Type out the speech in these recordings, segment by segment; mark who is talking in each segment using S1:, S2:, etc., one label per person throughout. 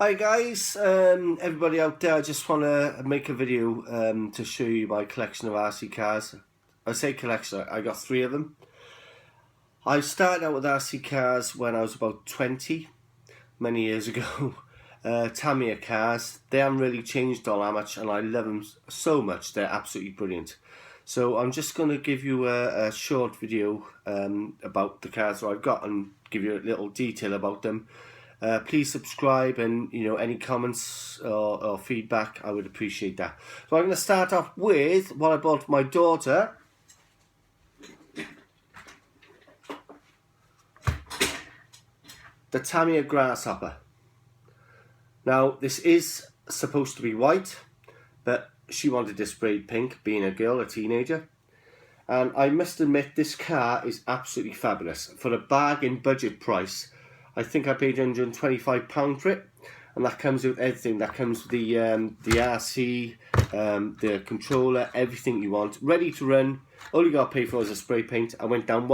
S1: Hi guys, everybody out there. I just want to make a video to show you my collection of RC cars. I say collection, I got 3 of them. I started out with RC cars when I was about 20, many years ago. Tamiya cars, they haven't really changed all that much and I love them so much, they're absolutely brilliant. So I'm just going to give you a short video about the cars that I've got and give you a little detail about them. Please subscribe, and any comments or feedback, I would appreciate that. So I'm going to start off with what I bought for my daughter. The Tamiya Grasshopper. Now this is supposed to be white, but she wanted this sprayed pink, being a girl, a teenager. And I must admit, this car is absolutely fabulous. For a bargain budget price, I think I paid £125 for it, and that comes with everything. That comes with the RC, the controller, everything you want, ready to run. All you got to pay for is a spray paint. I went down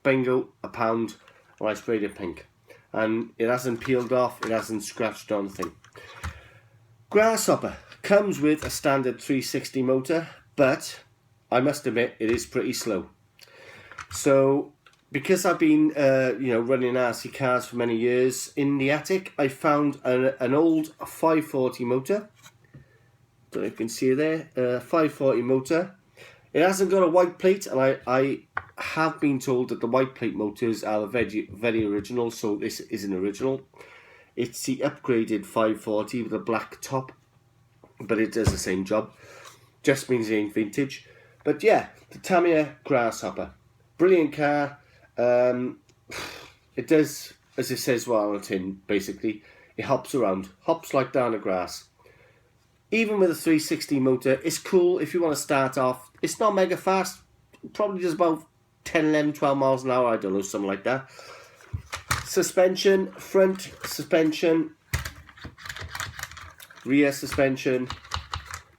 S1: bingo, £1, and I sprayed it pink, and it hasn't peeled off, it hasn't scratched or anything. Grasshopper comes with a standard 360 motor, but I must admit it is pretty slow. So, because I've been running RC cars for many years, in the attic I found an old 540 motor. Don't know if you can see it there, 540 motor. It hasn't got a white plate, and I have been told that the white plate motors are very original, so this isn't original. It's the upgraded 540 with a black top, but it does the same job. Just means it ain't vintage. But yeah, the Tamiya Grasshopper, brilliant car. It does, as it says on the tin, basically, it hops around, hops like down the grass. Even with a 360 motor, it's cool if you want to start off. It's not mega fast, probably just about 10, 11, 12 miles an hour, I don't know, something like that. Suspension, front suspension, rear suspension,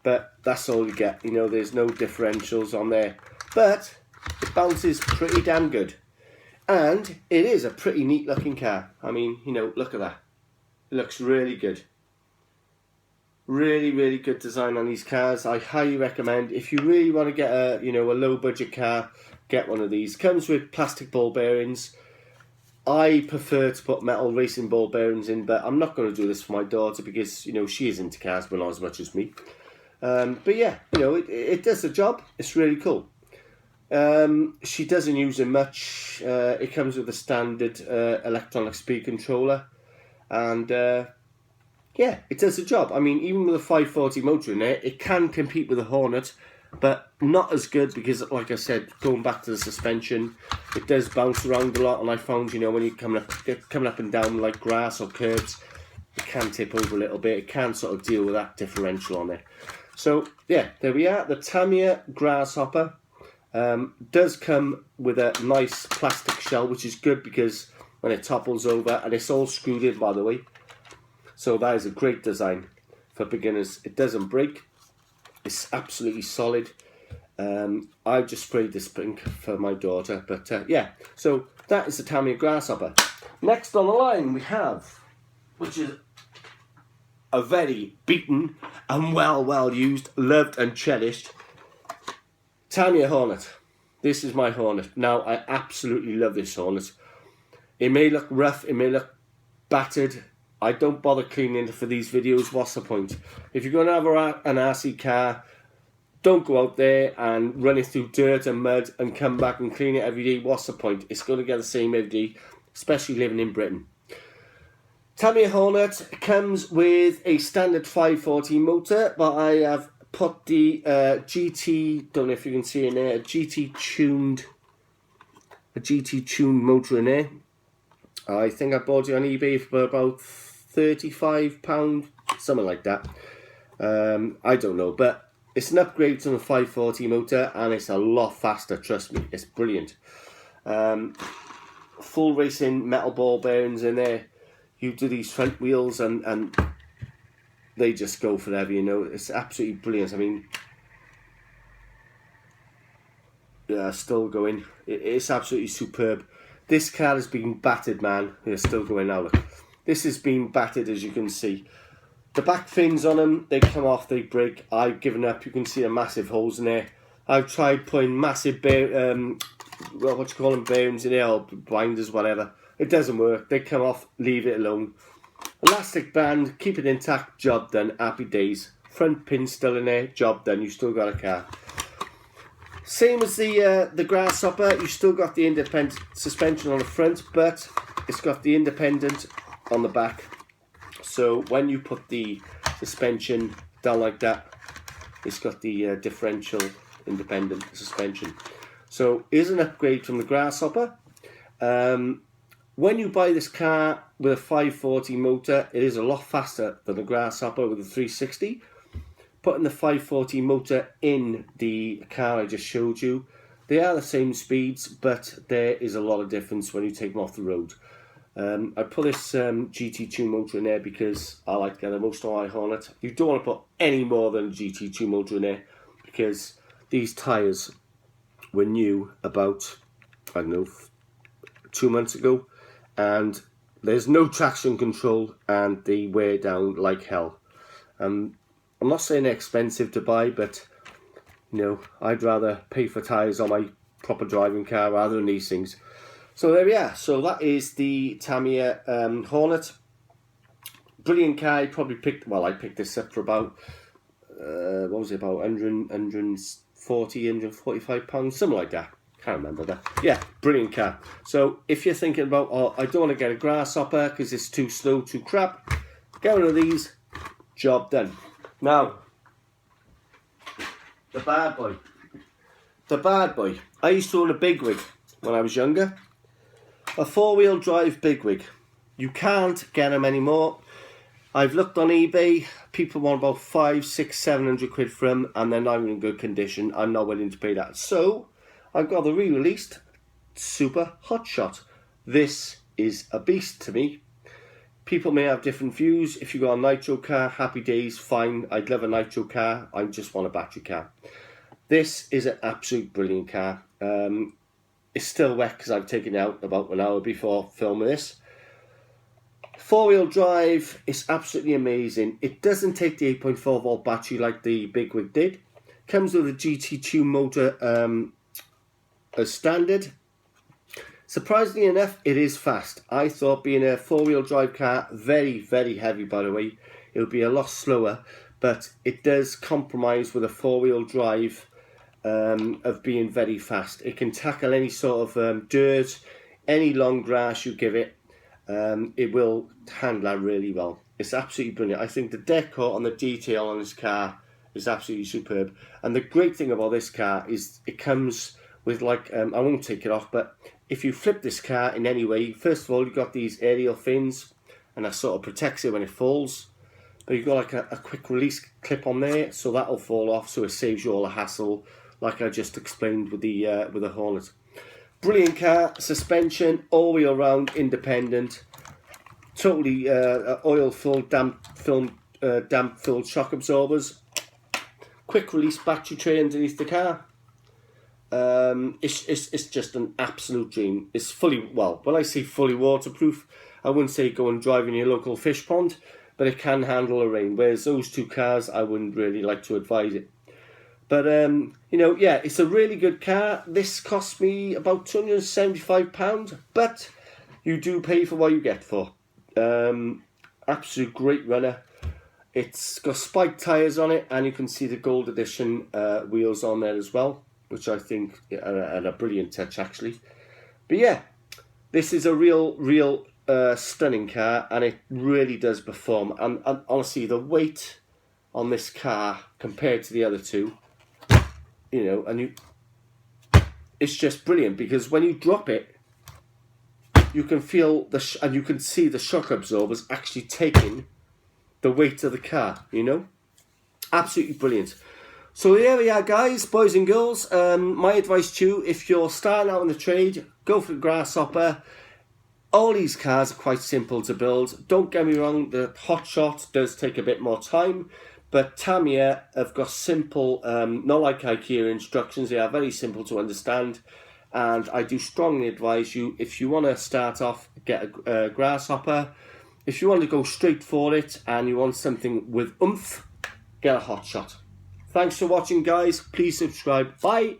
S1: but that's all you get. There's no differentials on there, but it bounces pretty damn good. And it is a pretty neat looking car. I mean, look at that. It looks really good. Really, really good design on these cars. I highly recommend, if you really want to get a low budget car, get one of these. Comes with plastic ball bearings. I prefer to put metal racing ball bearings in, but I'm not going to do this for my daughter because, she is into cars, but not as much as me. But yeah, it does the job. It's really cool. She doesn't use it much. It comes with a standard electronic speed controller, and yeah, it does the job. I mean, even with a 540 motor in there, it can compete with a Hornet, but not as good because, like I said, going back to the suspension, it does bounce around a lot, and I found, when you're coming up and down like grass or curbs, it can tip over a little bit. It can sort of deal with that differential on there. So yeah, there we are, the Tamiya Grasshopper. Does come with a nice plastic shell, which is good because when it topples over, and it's all screwed in, by the way, so that is a great design for beginners. It doesn't break, it's absolutely solid. I've just sprayed this pink for my daughter, but yeah, so that is the Tamiya Grasshopper. Next on the line we have, which is a very beaten and well used, loved and cherished Tamiya Hornet. This is my Hornet. Now, I absolutely love this Hornet. It may look rough, it may look battered. I don't bother cleaning it for these videos. What's the point? If you're going to have an RC car, don't go out there and run it through dirt and mud and come back and clean it every day. What's the point? It's going to get the same every day, especially living in Britain. Tamiya Hornet comes with a standard 540 motor, but I have put the GT, don't know if you can see in there, a GT tuned motor in there. I think I bought it on eBay for about £35, something like that. I don't know, but it's an upgrade to the 540 motor, and it's a lot faster, trust me, it's brilliant. Full racing metal ball bearings in there. You do these front wheels and they just go forever, It's absolutely brilliant. I mean, yeah, still going. It's absolutely superb. This car has been battered, man. It's still going now. Look. This has been battered, as you can see. The back fins on them, they come off, they break. I've given up. You can see the massive holes in there. I've tried putting massive bearings in there, or binders, whatever. It doesn't work. They come off, leave it alone. Elastic band, keep it intact, job done, happy days. Front pin still in there, job done, you still got a car. Same as the Grasshopper, you still got the independent suspension on the front, but it's got the independent on the back. So when you put the suspension down like that, it's got the differential independent suspension. So here's an upgrade from the Grasshopper. When you buy this car with a 540 motor, it is a lot faster than the Grasshopper with a 360. Putting the 540 motor in the car I just showed you, they are the same speeds, but there is a lot of difference when you take them off the road. I put this GT2 motor in there because I like to get the most out of my Hornet. You don't want to put any more than a GT2 motor in there, because these tyres were new about, I don't know, 2 months ago, and there's no traction control and they wear down like hell. I'm not saying they're expensive to buy, but you know, I'd rather pay for tyres on my proper driving car rather than these things. So there we are. So that is the Tamiya Hornet. Brilliant car. I picked this up for about what was it, about 145 pounds, something like that. Can't remember that. Yeah, brilliant car. So if you're thinking about, oh, I don't want to get a Grasshopper because it's too slow, too crap, get one of these, job done. Now, the bad boy. The bad boy. I used to own a bigwig when I was younger. A four-wheel drive bigwig. You can't get them anymore. I've looked on eBay. People want about 500, 600, 700 quid for them, and they're not even in good condition. I'm not willing to pay that. So I've got the re-released Super Hotshot. This is a beast to me. People may have different views. If you got a nitro car, happy days, fine. I'd love a nitro car. I just want a battery car. This is an absolute brilliant car. It's still wet because I've taken it out about an hour before filming this. Four-wheel drive is absolutely amazing. It doesn't take the 8.4 volt battery like the bigwig did. Comes with a GT2 motor as standard. Surprisingly enough, it is fast. I thought, being a four-wheel drive car, very, very heavy by the way, it would be a lot slower, but it does compromise with a four-wheel drive of being very fast. It can tackle any sort of dirt, any long grass you give it. It will handle that really well. It's absolutely brilliant. I think the decor and the detail on this car is absolutely superb. And the great thing about this car is it comes with, like, I won't take it off, but if you flip this car in any way, first of all, you've got these aerial fins, and that sort of protects it when it falls. But you've got like a quick release clip on there, so that'll fall off, so it saves you all the hassle, like I just explained with the Hornet. Brilliant car. Suspension all wheel round, independent, totally oil-filled, damp-filled shock absorbers. Quick release battery tray underneath the car. It's just an absolute dream. It's fully, well, when I say fully waterproof, I wouldn't say go and drive in your local fish pond, but it can handle the rain. Whereas those two cars, I wouldn't really like to advise it. But you know, yeah, it's a really good car. This cost me about £275, but you do pay for what you get for. Absolute great runner. It's got spiked tyres on it, and you can see the gold edition wheels on there as well, which I think are a brilliant touch actually. But yeah, this is a real stunning car, and it really does perform. And honestly, the weight on this car compared to the other two, you know, it's just brilliant, because when you drop it, you can feel and you can see the shock absorbers actually taking the weight of the car, you know. Absolutely brilliant. So there we are, guys, boys and girls. My advice to you, if you're starting out in the trade, go for the Grasshopper. All these cars are quite simple to build. Don't get me wrong, the Hotshot does take a bit more time, but Tamiya have got simple, not like IKEA instructions. They are very simple to understand, and I do strongly advise you, if you want to start off, get a Grasshopper. if you want to go straight for it and you want something with oomph, get a hot shot. Thanks for watching, guys. Please subscribe. Bye.